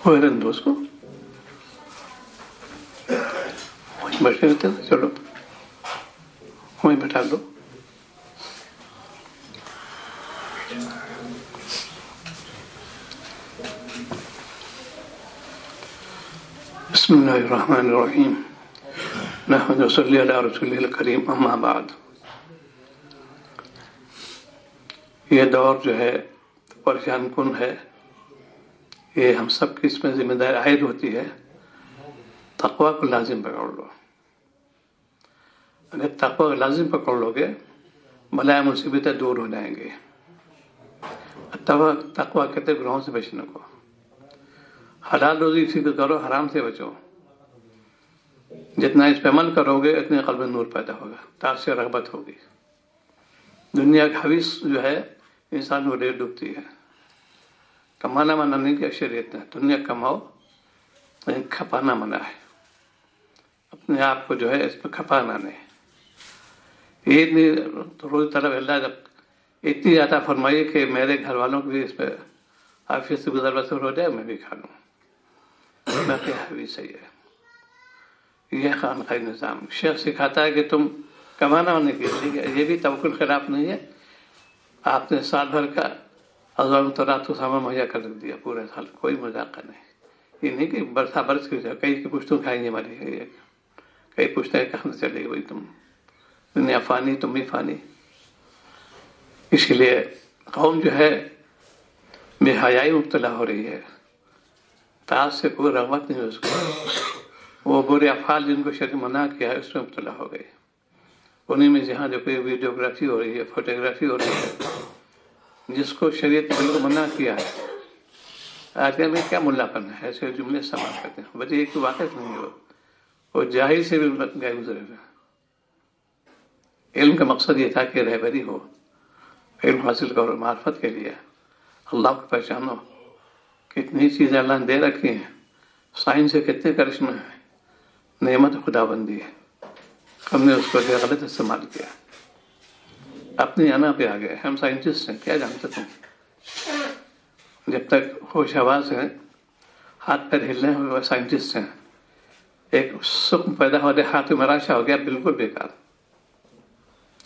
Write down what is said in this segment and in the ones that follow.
وہ رن دو اس کو وہیں بیٹھے ہوتے ہیں. چلو وہیں بیٹھا دو. بسم اللہ الرحمن الرحیم نحمد صلی علی رسول الکریم اما بعد. یہ دور جو ہے پریشان کن ہے. یہ ہم سب کی اس میں ذمہ داری عائد ہوتی ہے. تقوی کو لازم پکڑ لو. اگر تقوی کو لازم پکڑ لو گے بلائے مصیبتیں دور ہو جائیں گے. تقوی کہتے گناہوں سے بچنے کو. حلال روزی سیدھ کرو، حرام سے بچو. جتنا اس پہ عمل کرو گے اتنے قلب میں نور پیدا ہوگا، تاثر رغبت ہوگی. دنیا کی حویث جو ہے انسان کو ڈیر ڈوبتی ہے. کمانا منع نہیں کہ شریعت نے دنیا کماؤ لیکن کھپانا منع ہے. اپنے آپ کو جو ہے اس پہ کھپانا نہیں. یہ نہیں روز طلب اللہ جب اتنی زیادہ فرمائیے کہ میرے گھر والوں کو بھی اس پہ آفس سے گزر بسر ہو جائے میں بھی کھا لوں. باقی حویث صحیح ہے. یہ خانقاہی نظام شیخ سکھاتا ہے کہ تم کمانا ہونے کے لیے یہ بھی توکل خلاف نہیں ہے. آپ نے سال بھر کا ازواج مطہرات کو سامان مہیا کر دیا پورے سال، کوئی مذاق نہیں. یہ نہیں کہ برسا برس کی کئی کی پشتوں کھائیں گے ہماری، کئی پوچھتے ہیں کہاں سے چلے گئی تم، دنیا فانی تم بھی فانی. اس لیے قوم جو ہے بے حیائی مبتلا ہو رہی ہے. طاعت سے کوئی رغبت نہیں اس کو. وہ برے افعال جن کو شریعت منع کیا ہے اس میں مبتلا ہو گئی. انہیں میں جہاں جو کوئی ویڈیوگرافی ہو رہی ہے، فوٹوگرافی ہو رہی ہے، جس کو شریعت نے بالکل منع کیا ہے. آج کل میں کیا ملا پن ہے، ایسے جملے استعمال کرتے ہیں. وجہ ایک واقف نہیں ہو، وہ جاہل سے بھی گئے گزرے ہوئے. علم کا مقصد یہ تھا کہ رہبری ہو، علم حاصل کرو معرفت کے لیے، اللہ کو پہچانو. کتنی چیزیں اللہ نے دے رکھی ہیں، سائنس سے کتنے کرشمے ہیں، نعمت خدا بندی ہے. ہم نے اس کو غلط استعمال کیا، اپنی انا پہ آ گئے. ہم سائنٹسٹ ہیں، کیا جانتے تم؟ جب تک ہوش آواز ہیں، ہاتھ پیر ہلنے ہوئے سائنٹسٹ ہیں. ایک سکم پیدا ہو جائے، ہاتھ میں راشا ہو گیا، بالکل بیکار.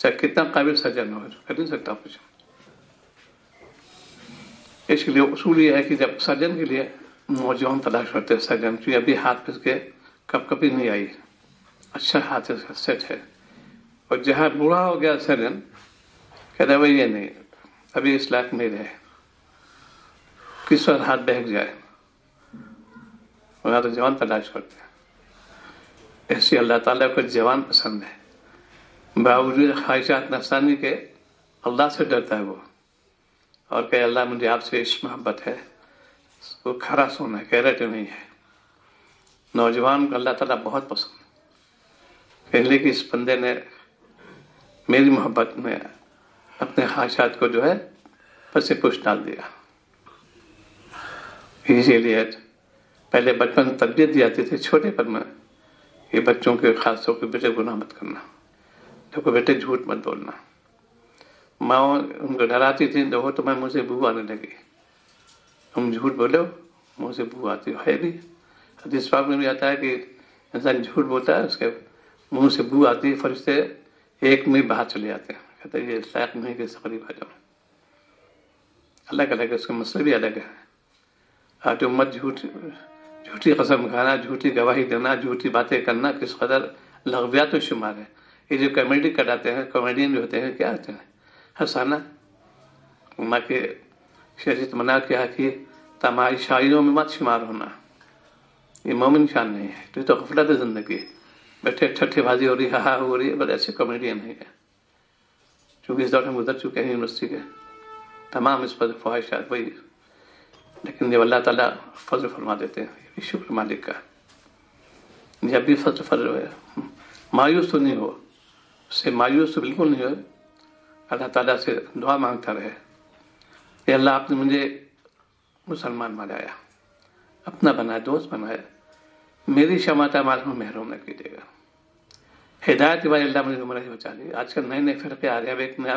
چاہے کتنا قابل سرجن ہو کر نہیں سکتا کچھ. اس کے لیے اصول یہ ہے کہ جب سرجن کے لیے نوجوان تلاش کرتے ہیں، سرجن کی ابھی ہاتھ پھس کے کب کبھی نہیں آئی، اچھا ہاتھ سیٹ ہے. اور جہاں بوڑھا ہو گیا سرجن کہتا ہے بھائی یہ نہیں، ابھی اس لائق نہیں رہے، کس وقت ہاتھ بہک جائے. وہاں تو جوان تلاش کرتے ہیں. ایسے اللہ تعالیٰ کو جوان پسند ہے. باوجود خواہشات نفسانی کے اللہ سے ڈرتا ہے وہ، اور کہ اللہ مجھے آپ سے عشق محبت ہے. وہ کھرا سونا ہے، کیرٹ نہیں ہے. نوجوان کو اللہ تعالیٰ بہت پسند ہے. پہلے کہ اس بندے نے میری محبت میں اپنے خواہشات کو جو ہے پس پوچھ ڈال دیا. اسی لیے پہلے بچپن تربیت دی جاتی تھی چھوٹے پر میں، یہ بچوں کے خاص طور پہ بیٹے گناہ مت کرنا، دیکھو بیٹے جھوٹ مت بولنا. ماں ان کو ڈراتی تھی دیکھو تمہیں منہ سے بو آنے لگی، تم جھوٹ بولو منہ سے بو آتی ہے بھی. حدیث پاک میں بھی آتا ہے کہ انسان جھوٹ بولتا ہے اس کے منہ سے بو آتی ہے، فرشتے ایک میں باہر چلے جاتے ہیں. کہتے ہیں یہ لائق نہیں کہ اس سے قریب آ جاؤ. الگ الگ ہے، اس کے مسئلے بھی الگ ہے. آج امت جھوٹی قسم کھانا، جھوٹی گواہی دینا، جھوٹی باتیں کرنا کس قدر لغویات و شمار ہے. یہ جو کامیڈی کراتے ہیں، کامیڈین جو ہوتے ہیں کیا ہوتے ہیں؟ ہنسانا. ماں کے شریعت منع کیا کہ تماشائیوں میں مت شمار ہونا. یہ مومن شان نہیں ہے. تو غفلت زندگی، بیٹھے ٹھٹے بازی ہو رہی، ہاں ہو رہی ہے، بس ایسے کامیڈین نہیں ہے. چونکہ اس دور میں گزر چکے ہیں یونیورسٹی کے تمام اس پر خواہشات وہی. لیکن جب اللہ تعالیٰ فضل فرما دیتے ہیں، یہ بھی شکر مالک کا. جب بھی فضل ہے، مایوس تو نہیں ہو، اس سے مایوس تو بالکل نہیں ہو. اللہ تعالیٰ سے دعا مانگتا رہے کہ اللہ آپ نے مجھے مسلمان بنایا، اپنا بنایا، دوست بنایا، میری شماعت اعمال میں محروم نہ کیجیے گا. ہدایت کے بعد اللہ مجھے گمراہی بچا لی. آج کل نئے نئے فرقے آ رہے ہیں. اب ایک نیا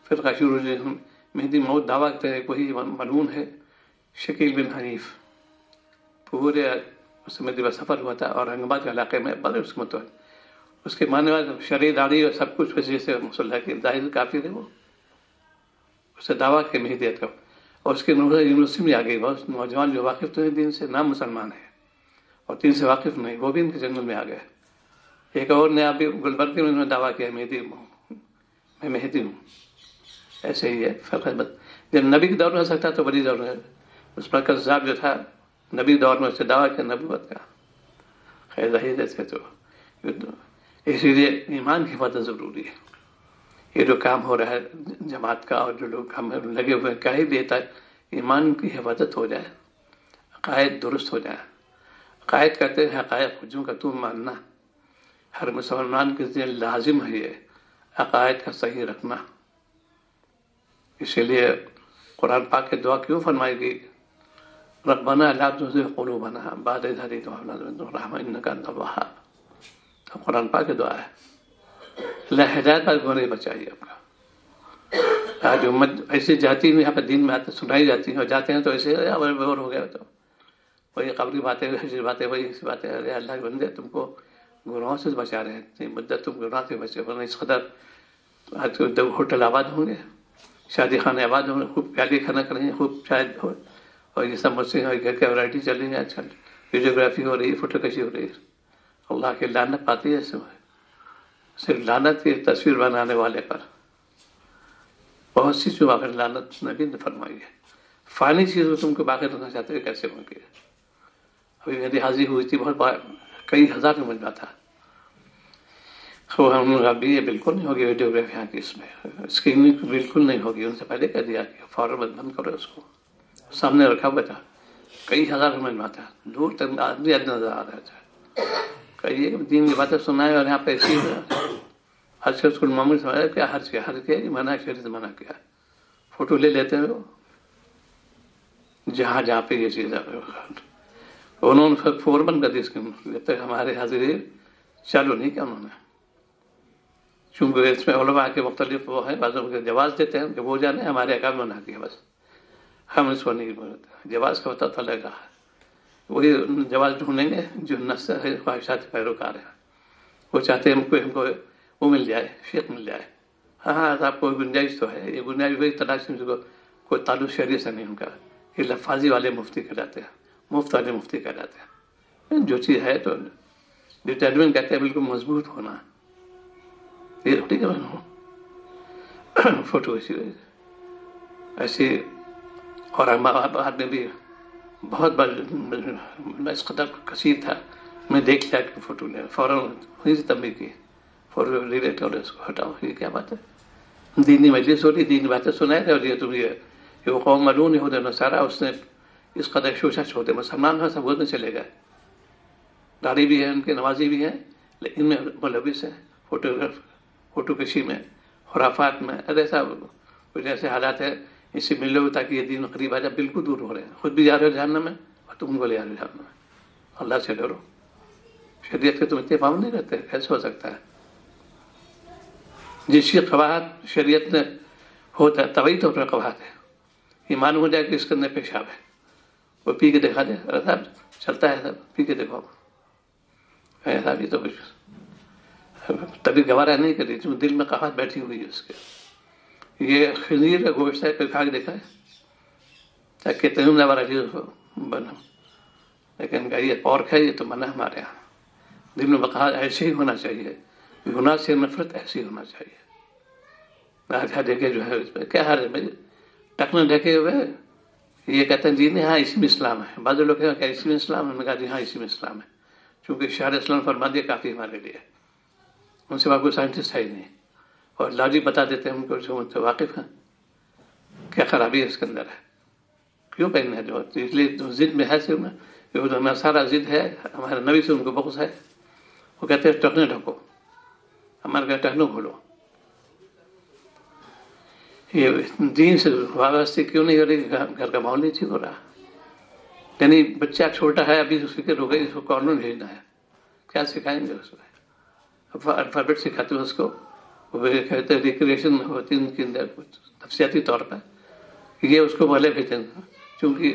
فرقہ شروع ہو، مہدی موت دعویٰ کرتے ہیں، وہی ملعون ہے شکیل بن حنیف. پورے اس میں دن سفر ہوا تھا اورنگ آباد کے علاقے میں بڑے اس کو اس کے ماننے والے شرعی داڑھی اور سب کچھ وجہ سے مسلح کے ظاہر کافی تھے وہ اسے دعویٰ کے مہدیت کا اور اس کے یونیورسٹی میں آ گئی بہت نوجوان جو واقف تو دین سے نام مسلمان ہے اور دین سے واقف نہیں وہ بھی ان کے جنگل میں آ گئے. ایک اور نے ابھی گلبرگے میں انہوں نے دعویٰ کیا میں مہدی ہوں. ایسے ہی ہے فرق ہے. جب نبی کے دور میں ہو سکتا تو بڑی دور ہے. اس پر کذاب جو تھا نبی دور میں اس سے دعویٰ کیا نبوت کا. خیر ظاہر ایسے تو اسی لیے ایمان کی حفاظت ضروری ہے. یہ جو کام ہو رہا ہے جماعت کا اور جو لوگ کام لگے ہوئے ہیں کیا ہی دیتا ہے ایمان کی حفاظت ہو جائے عقائد درست ہو جائے. عقائد کہتے ہیں حقائق جو کا تو ماننا ہر مسلمان کے ذہن لازم ہے یہ عقائد کا صحیح رکھنا. اسی لیے قرآن پاک کی دعا کیوں فرمائی گئی ربنا لا تزغ قلوبنا بعد إذ هديتنا وهب لنا من لدنك رحمة إنك أنت الوهاب. تو قرآن پاک کی دعا ہے اللہ ہدایت پر گونے بچائیے اپنا. آج امت ایسے جاتی ہے یہاں پہ دین میں آتے سنائی جاتی ہیں اور جاتے ہیں تو ایسے بور ہو گیا تو وہی قبری باتیں حجر باتیں وہی ایسی باتیں. ارے اللہ کے بندے تم کو گناہوں سے بچا رہے ہیں مدت تم گناہ سے بچے ورنہ اس قدر آج ہوٹل آباد ہوں گے شادی خانے آباد ہوں گے خوب پیالی کھانا کریں گے خوب شاید ہو اور یہ سب مسئلے اور گھر کی ورائٹی چل رہی ہے آج کل ویڈیوگرافی ہو رہی ہے فوٹو کشی ہو رہی ہے. اللہ کی لعنت پاتی ہے اس میں صرف لعنت کی تصویر بنانے والے پر بہت سی چیزوں پر لعنت نبی نے فرمائی ہے. فانی چیز کو تم کو باقی رکھنا چاہتے ہیں کیسے ممکن ہے. ابھی میری حاضری ہوئی تھی بہت بار کئی ہزار میں مجمع تھا. ہم ابھی یہ بالکل نہیں ہوگی ویڈیوگرافی یہاں کی اس میں اسکریننگ بالکل نہیں ہوگی. ان سے پہلے کہہ دیا کہ فوراً بند کرو اس کو. سامنے رکھا ہوا تھا کئی ہزار میں مجمع تھا دور تک آدمی نظر آ رہا تھا. کہیے دین کی باتیں سنائے اور یہاں پہ ایسی ہر شخص کو معمول سمجھا کیا ہر کیا منع شریعت منع کیا. فوٹو لے لیتے ہیں وہ جہاں جہاں پہ یہ چیز انہوں نے فوراً کر دی اس کے جب تک ہمارے حاضری چالو نہیں کیا انہوں نے. چونکہ اس میں علماء کے مختلف وہ ہیں بعضوں کے جواز دیتے ہیں کہ وہ جانے ہمارے احکام منع کیا بس ہم اس کو نہیں بولتے. جواز کا پتہ تو لگا ہے وہی جواز ڈھونڈیں گے جو نفس ہے خواہشات پیروکار ہیں وہ چاہتے ہیں ہم کو وہ مل جائے فقہ مل جائے. ہاں آپ کو گنجائش تو ہے یہ گنجائش وہی تلاش کو کوئی تعلق شریعت سے نہیں ان کا. یہ لفاظی والے مفتی کہلاتے ہیں مفت والے مفتی کہلاتے ہیں. جو چیز ہے تو ڈٹرمنٹ کہتے ہیں بالکل مضبوط ہونا یہ ٹھیک ہے. فوٹو ایسی اور آباد میں بھی بہت بڑا اس قدر کثیر تھا میں دیکھ لیا کہ فوٹو لے فوراً وہیں سے تنبیہ کی فوٹو ریلیٹ کرو اس کو ہٹاؤ. یہ کیا بات ہے دینی مجلس ہو رہی دینی باتیں سنائے تھے اور یہ تم یہ وہ قوم ملون ہوتے نصارہ اس نے اس قدر شوشہ چھوڑتے مسلمان کا سب نہیں چلے گئے. داڑھی بھی ہے ان کے نمازی بھی ہیں لیکن میں ملوث ہیں فوٹو کشی میں خرافات میں ایسا کچھ ایسے حالات ہے اس سے مل لو تاکہ یہ دین قریب آ جائے. بالکل دور ہو رہے ہیں خود بھی جا رہے ہو جہنم میں اور تم کو لے جا رہے ہو جہنم میں. اللہ سے ڈرو شریعت کے تم اتفاق نہیں کرتے کیسے ہو سکتا ہے. جس کی قواعد شریعت نے ہوتا ہے طبعی طور پر قواعد ہے یہ معلوم ہو جائے کہ اس کے اندر پیشاب ہے وہ پی کے دکھا دے ارے صاحب چلتا ہے صاحب پی کے دیکھو صاحب یہ تو تبھی گوارہ نہیں کری جو دل میں قواعد بیٹھی ہوئی ہے اس کے. یہ خنزیر کا گوشت ہے کوئی کھا کے دیکھا ہے تاکہ تم نہ والا چیز بنا لیکن یہ پورک ہے یہ تو منع ہمارے یہاں. دل میں بقاعد ایسے ہی ہونا چاہیے گناہ سے نفرت ایسی ہونا چاہیے. دیکھے جو ہے اس میں کیا حال ہے ٹکنے ڈھکے ہوئے یہ کہتے ہیں جی نہیں ہاں اسی میں اسلام ہے. بعض لوگ کہتے ہیں کہ اسی میں اسلام ہے. انہوں نے کہا جی ہاں اسی میں اسلام ہے چونکہ شہر اسلام فرما دیا کافی ہمارے لیے. ان سے کوئی سائنٹسٹ ہے ہی نہیں اور لاجک بتا دیتے ہیں ان کو جو ان سے واقف ہیں کیا خرابی ہے اس کے اندر ہے کیوں پہننا ہے جو اس لیے ضد میں ہے صرف میں سارا ضد ہے. ہمارے نبی سے ان کو بغض ہے وہ کہتے ہیں ٹکنے ڈھکو ہمارے گھر ٹہنو کھولو. یہ دین سے وابستہ کیوں نہیں ہو رہی گھر کا ماحول نہیں ٹھیک ہو رہا. یعنی بچہ چھوٹا ہے ابھی اس فکر ہو گئی اس کو کارنر بھیجنا ہے کیا سکھائیں گے اس میں الفابیٹ سکھاتے ہیں اس کو وہ کہتے ہیں ریکریشن ہوتی ہے ان کے اندر نفسیاتی طور پر یہ اس کو پہلے بھیجیں چونکہ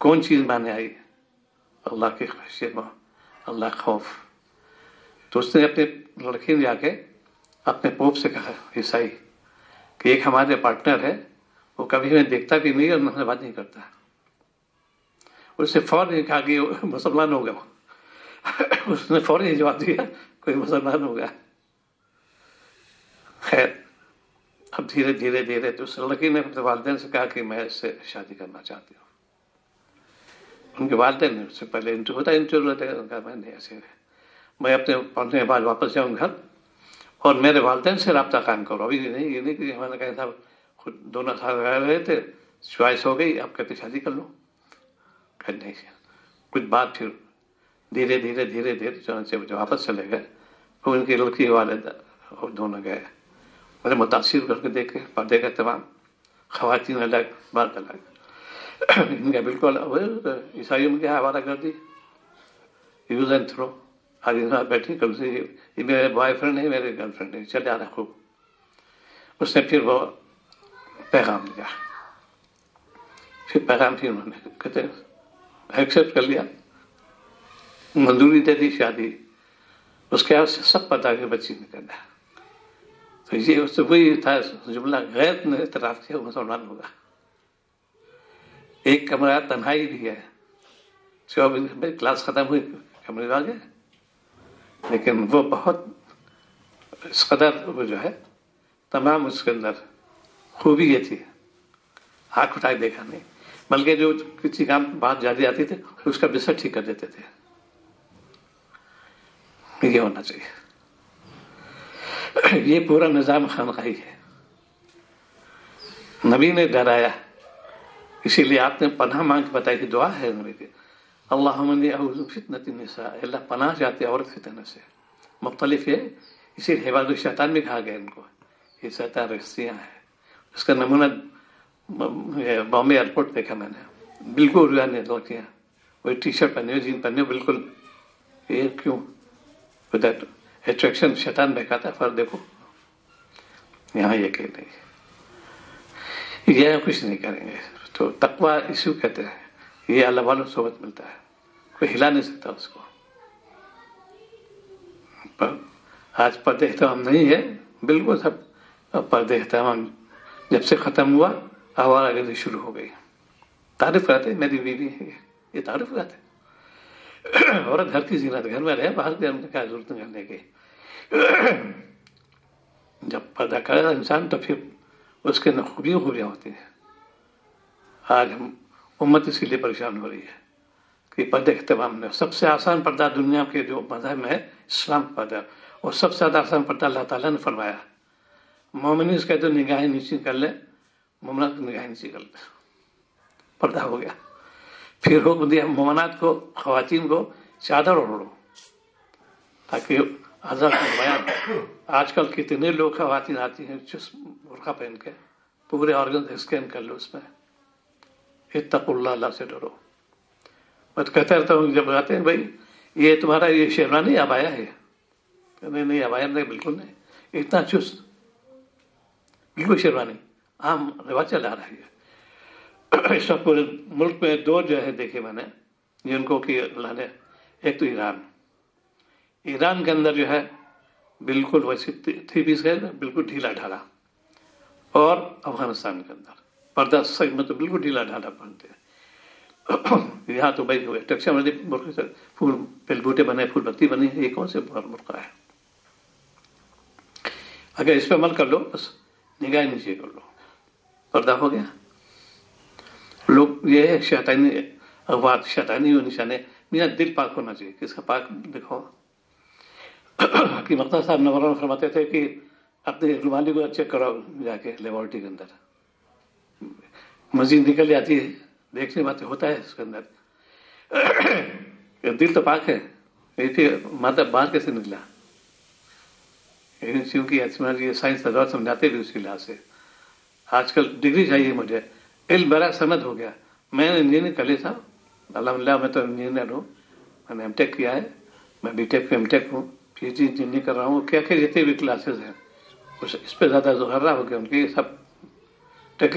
کون چیز مانے آئی؟ اللہ کی خشیت، اللہ خوف. تو اس نے اپنے لڑکی نے جا کے اپنے پوپ سے کہا، عیسائی، کہ ایک ہمارے پارٹنر ہے، وہ کبھی ہمیں دیکھتا بھی نہیں اور ہم سے بات نہیں کرتا. اس سے فوراً کہا کہ مسلمان ہو گیا. اس نے فوراً جواب دیا کوئی مسلمان ہو گیا. خیر، اب دھیرے دھیرے دھیرے تو اس لڑکی نے اپنے والدین سے کہا کہ میں اس سے شادی کرنا چاہتی ہوں. ان کے والدین نے اس سے پہلے انٹرویو ہوتا ہے، کہا میں نہیں، ایسے میں اپنے پڑھنے کے بعد واپس جاؤں گھر اور میرے والدین سے رابطہ قائم کرو. ابھی نہیں، یہ نہیں کہ ہمارے کہا تھا خود دونوں سال رہ رہے تھے، چوائس ہو گئی، اب کہتے شادی کر لو. کہ نہیں، کچھ بات پھر دھیرے دھیرے دھیرے دھیرے چنانچہ جو واپس چلے گئے، پھر ان کی لڑکی والد اور دونوں گئے. بڑے متاثر کر کے دیکھے، پردے کا تمام، خواتین الگ، مرد الگ. ان کا بالکل عیسائیوں میں کیا ہمارا کر دی، یوز اینڈ تھرو. آج یہاں بیٹھی، کل سے یہ میرے بوائے فرینڈ ہے، میرے گرل فرینڈ ہے، چلے آ رہا خوب. اس نے پھر وہ پیغام دیا، پھر پیغام پھر انہوں نے کہتے ایکسیپٹ کر لیا، منظوری دے دی شادی. اس کے بعد سب پتا کہ بچی نہیں کرنا. تو یہ اس سے وہی تھا جملہ، غیر نے اعتراف کیا وہ مسلمان ہوگا. ایک کمرہ تنہائی بھی ہے، میری کلاس ختم ہوئی، کمرے آ گئے، لیکن وہ بہت اس قدر وہ جو ہے تمام اس کے اندر خوبی یہ تھی، آنکھ اٹھائے دیکھا نہیں، بلکہ جو کسی کام بات زیادہ آتی تھی اس کا بستر ٹھیک کر دیتے تھے. یہ ہونا چاہیے. یہ پورا نظام خانقاہی ہے. نبی نے ڈرایا، اسی لیے آپ نے پناہ مانگ کے بتائی کہ دعا ہے نبی کی، اللہم انی اعوذ من فتنۃ النساء، اللہ پناہ چاہتے عورت فتنہ سے. مختلف ہے، اسی لیے حفاظ الشیطان بھی کہا گیا ان کو، یہ شیطان رسیاں ہیں. اس کا نمونہ بامبے ایئرپورٹ دیکھا میں نے، بالکل رویانے لڑکیاں وہی ٹی شرٹ پہنے ہوئے، جین پہنے ہوئے، بالکل. یہ کیوں؟ اٹریکشن شیطان بہکاتا ہے. فرق دیکھو یہاں یہ کہ نہیں، یہ کچھ نہیں کریں گے. تو تقوی ایشو کہتے ہیں، یہ اللہ والوں صحبت ملتا ہے، کوئی ہلا نہیں سکتا اس کو. آج پردے اہتمام نہیں ہے، بالکل سب پردے اہتمام جب سے ختم ہوا، آوارہ گردی شروع ہو گئی. تعریف کرتے میری بیوی ہے، یہ تعریف کرتے. عورت گھر کی زینت، گھر میں رہے، باہر کے کیا ضرورت نہیں کرنے کی. جب پردہ کرے انسان تو پھر اس کے خوبیاں ہوتی ہیں. آج ہم امت اس کے لیے پریشان ہو رہی ہے کہ پردے اہتمام میں سب سے آسان پردہ دنیا کے جو مذہب میں ہے اسلام پردہ، اور سب سے زیادہ آسان پردہ اللہ تعالیٰ نے فرمایا. مومن اس کہتے نگاہیں نیچی کر لے، مومنات کی نگاہیں نیچی کر لے، پردہ ہو گیا. پھر حکم دیا مومنات کو، خواتین کو چادر اوڑھو تاکہ آزاد بیان. آج کل کتنے لوگ خواتین آتی ہیں برقع پہن کے، پورے آرگن اسکین کر لو، اس میں اتقوا اللہ، اللہ سے ڈرو. میں تو کہتا رہتا ہوں جب آتے ہیں بھائی یہ تمہارا یہ شیروانی ابایا ہے، نہیں ابایا نہیں، بالکل نہیں. اتنا چست، بالکل شیروانی عام رواج چلا رہا ہے. اس وقت پورے ملک میں دو جو ہے دیکھے میں نے جن کو کہ اللہ نے، ایک تو ایران کے اندر جو ہے بالکل ویسے 3 پیس ہے، بالکل ڈھیلا ڈھالا، اور افغانستان کے اندر پردہ صحیح میں تو بالکل ڈھیلا ڈھالا پہنتے ہیں. یہاں تو بھائی ٹیکسا میں پھول پھل بوٹے بنے، پھول بتی بنی، یہ کون سے مرقع ہے؟ اگر اس پہ عمل کر لو، بس نگاہ نیچے کر لو، پردہ ہو گیا. لوگ یہ شیطانی اغوات، شیطانی نشانے، میرا دل پاک ہونا چاہیے. کس کا پاک دکھاؤ. کہ مقتدی صاحب نورانا فرماتے تھے کہ اپنے رومالی کو چیک کرو جا کے لیبارٹری کے اندر، مزید نکل جاتی ہے، دیکھنے باتیں ہوتا ہے اس کے اندر. دل تو پاک ہے، مادہ باہر کیسے نکلا؟ کیونکہ یہ سائنس کا دور سمجھاتے بھی اسی لحاظ سے. آج کل ڈگری چاہیے مجھے، علم برا سند ہو گیا. میں نے انجینئر کر لیا تھا، الحمدللہ میں تو انجینئر ہوں، میں نے ایم ٹیک کیا ہے، میں بی ٹیک ایم ٹیک ہوں، پی ایچ ڈی انجینئر کر رہا ہوں. کیا جتنے بھی کلاسز ہیں اس پہ زیادہ ظہرہ ہو گیا ان کی، سب ٹیک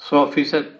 100%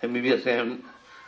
MBBS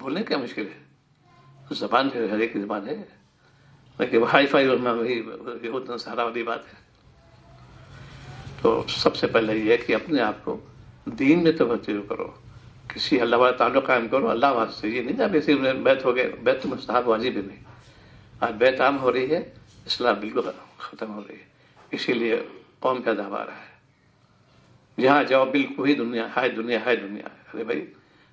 بولنے کیا مشکل ہے، زبان ہے، ہر ایک کی زبان ہے، لیکن ہائی فائی ہونا وہی اتنا سارا والی بات ہے. تو سب سے پہلے یہ ہے کہ اپنے آپ کو دین میں توجہ کرو، کسی اللہ والا تعلق قائم کرو اللہ واسطے. یہ نہیں کہ اسی میں بیت ہو گئے، بیت تو مستحب واجب نہیں. آج بیت عام ہو رہی ہے، اسلام بالکل ختم ہو رہی ہے. اسی لیے قوم پیداوار ہے، جہاں جاؤ بالکل ہی دنیا ہے، دنیا ہے، دنیا ہے. ارے بھائی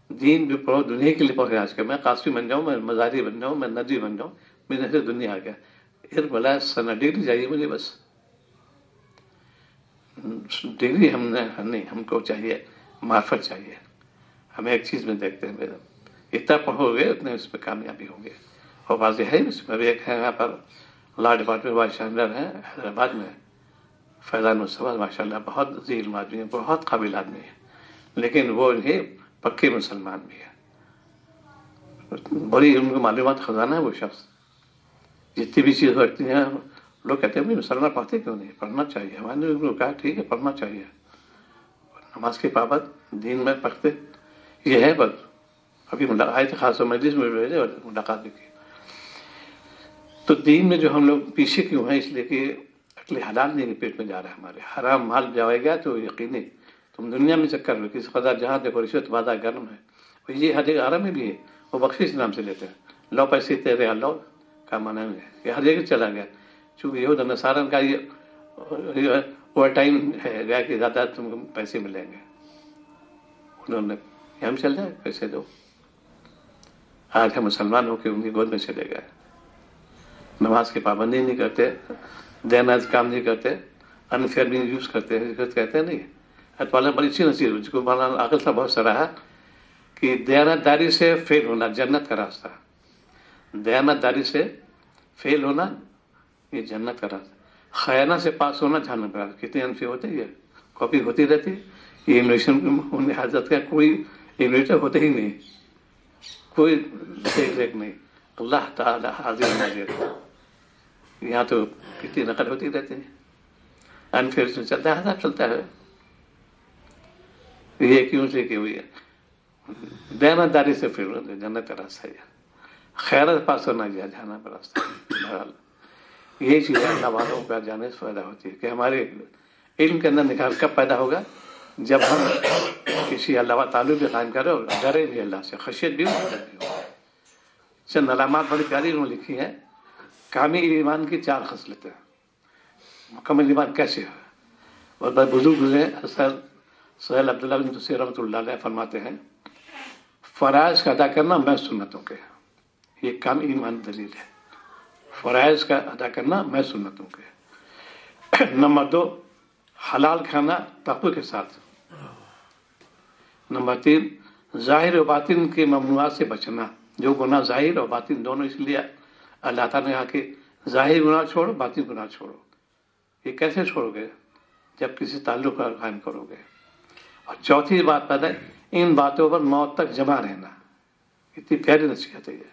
دین بھی پڑھو، دنیا کے لیے پڑھو. آج کل میں قاسمی بن جاؤں، میں مزاری بن جاؤں، میں ندی بن جاؤں، میرے سے دنیا آ گیا. پھر بلا سنا ڈگری چاہیے مجھے، بس ڈگری ہم نے نہیں، ہم کو چاہیے معرفت چاہیے. ہمیں ایک چیز میں دیکھتے ہیں میرا اتنا پڑھو گے اتنے اس میں کامیابی ہوں گے. اور واضح ہے اس میں بھی ایک ہے یہاں پر لا ڈپارٹمنٹ وائس چانسلر ہیں حیدرآباد میں، فیضان مصطفیٰ، ماشاء اللہ بہت ذی علم آدمی ہے، بہت قابل آدمی ہے، لیکن وہ یہ پکے مسلمان بھی ہے. بڑی ان کو معلومات خزانہ ہے وہ شخص. جتنی بھی چیز رکھتی ہیں لوگ کہتے ہیں مسلمان پڑھتے کیوں نہیں؟ پڑھنا چاہیے. ہمارے نے کہا ٹھیک ہے پڑھنا چاہیے، نماز کے پابند دین میں پڑھتے. یہ ہے بس ابھی آئے تھے خاص مجلس میں ملاقات بھی کی. تو دین میں جو ہم لوگ پیچھے کیوں ہیں؟ اس لیے کہ اکل حلال نہیں پیٹ میں جا رہا ہے ہمارے. حرام مال جائے گا تو یقینی تم دنیا میں چکر میں کسی قدر جہاں دیکھو رشوت وعدہ گرم ہے. اور یہ ہر جگہ حرام میں بھی ہے، وہ بخشش نام سے لیتے ہیں. لو پیسے تیرے اللہ کا مانا ہے، یہ ہر جگہ چلا گیا. چونکہ یہ نصارن کا یہ اوور ٹائم ہے گیا کہ زیادہ تم کو پیسے ملیں گے. انہوں نے ہم چل جائے پیسے دو. آج ہم مسلمان ہو کے ان کی گود میں چلے گئے. نماز کی پابندی نہیں کرتے، دیانت کام نہیں کرتے، انفیئر بھی یوز کرتے ہیں. کہتے نہیں والا بڑی اچھی نصیحت جس کو مولانا عاقل صاحب بہت سراہا کہ دیانت داری سے فیل ہونا جنت کا راستہ. دیانت داری سے فیل ہونا یہ جنت کا راستہ. خیانت سے پاس ہونا جہنم کا راستہ. کتنے انفی ہوتے ہیں، کاپی ہوتی رہتی. یہ انویشن حضرت کا کوئی انویٹر ہوتے ہی نہیں، کوئی دیکھ ریکھ نہیں. اللہ تعالی حاضر ناظر. یہاں تو کتنی نقل ہوتی رہتی ہے. انفیئر سے چلتا ہے، چلتا ہے. یہ کیوں سے کہ ہوئی ہے دیانت داری سے پھر جنت کا راستہ ہے. خیرت پاس ہونا گیا جانا کا راستہ. بہرحال یہ چیزیں اللہ والوں کا جانے سے پیدا ہوتی ہے کہ ہمارے علم کے اندر نکال کب پیدا ہوگا؟ جب ہم کسی اللہ تعالیٰ بھی قائم کرے اور ڈرے بھی اللہ سے، خشیت بھی ہو. چند علامات بڑی پیاری انہوں نے لکھی ہے. کامل ایمان کی 4 خصلتیں. مکمل ایمان کیسے ہے؟ اور بڑے بزرگ گزرے سہیل عبداللہ بن تسی رحمۃ اللہ علیہ فرماتے ہیں فرائض کا ادا کرنا میں سنتوں کے. یہ کام ایمان دلیل ہے. فرائض کا ادا کرنا میں سنتوں کے. نمبر 2 حلال کھانا تقوی کے ساتھ. نمبر 3 ظاہر و باطن کے ممنوعات سے بچنا. جو گناہ ظاہر اور باطن دونوں، اس لیے اللہ تعالیٰ نے کہا کہ ظاہر گناہ چھوڑو، باطن گناہ چھوڑو. یہ کیسے چھوڑو گے؟ جب کسی تعلق کا قائم کرو گے. اور چوتھی بات پتہ ہے، ان باتوں پر موت تک جمع رہنا. اتنی پیاری نصیحت ہے یہ.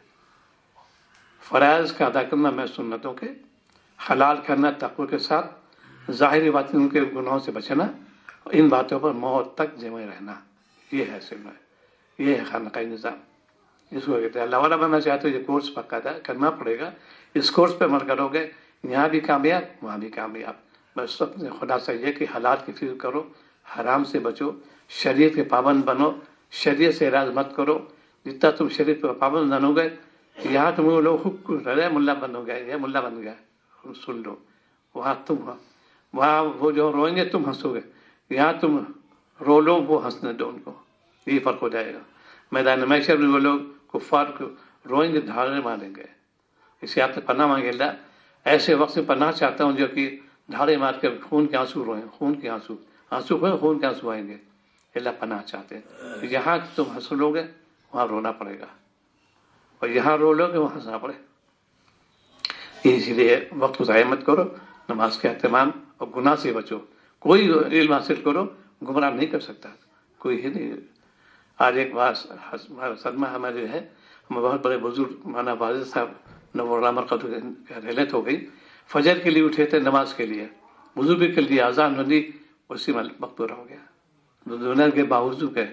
فرائض کا ادا کرنا میں سنتوں کے، حلال کرنا تقوی کے ساتھ، ظاہری باطن کے گناہوں سے بچنا، اور ان باتوں پر موت تک جمع رہنا. یہ ہے سنت، یہ ہے خانقاہ نظام. جس کو کہتے ہیں اللہ والا بننا چاہتے ہو یہ کورس پکا کرنا پڑے گا. اس کورس پہ عمل کرو گے یہاں بھی کامیاب وہاں بھی کامیاب. بس اپنے خدا سے یہ کہ حالات کی فکر کرو، حرام سے بچو، شریعت کے پابند بنو، شریعت سے اعراض مت کرو. جتنا تم شریعت پر پابند بنو گے، یہاں تم لوگ خوب ملا بن ہو گئے، یہ ملا بن گیا سن لو. وہاں تم وہاں وہ جو روئیں گے تم ہنسو گے، یہاں تم رو لو وہ ہنسنے دو ان کو. یہ فرق ہو جائے گا. میدان محشر میں وہ لوگ کفار کو روئیں گے، دھاڑے ماریں گے. اسے آپ سے پناہ مانگے اللہ. ایسے وقت میں پناہ چاہتا ہوں جو کہ دھاڑے مار کے خون کے آنسو روئیں، خون کے آنسو ہوئے، خون کے آنسو آئیں گے. اللہ پناہ چاہتے ہیں. یہاں تم ہنس لو گے وہاں رونا پڑے گا، اور یہاں رو لو گے وہاں ہنسنا پڑے. اسی لیے وقت کو ضائع مت کرو، نماز کا اہتمام اور گناہ سے بچو. کوئی علم حاصل کرو گمراہ نہیں کر سکتا کوئی ہی نہیں. آج ایک بات صدمہ ہمارے ہے، ہم بہت بڑے بزرگ مولانا واجد صاحب نور اللہ مرقد ریلت ہو گئی. فجر کے لیے اٹھے تھے نماز کے لیے، وضو کے لیے اذان ہوئی، اسی میں وقت پورا ہو گیا. دنیا کے باوضو گئے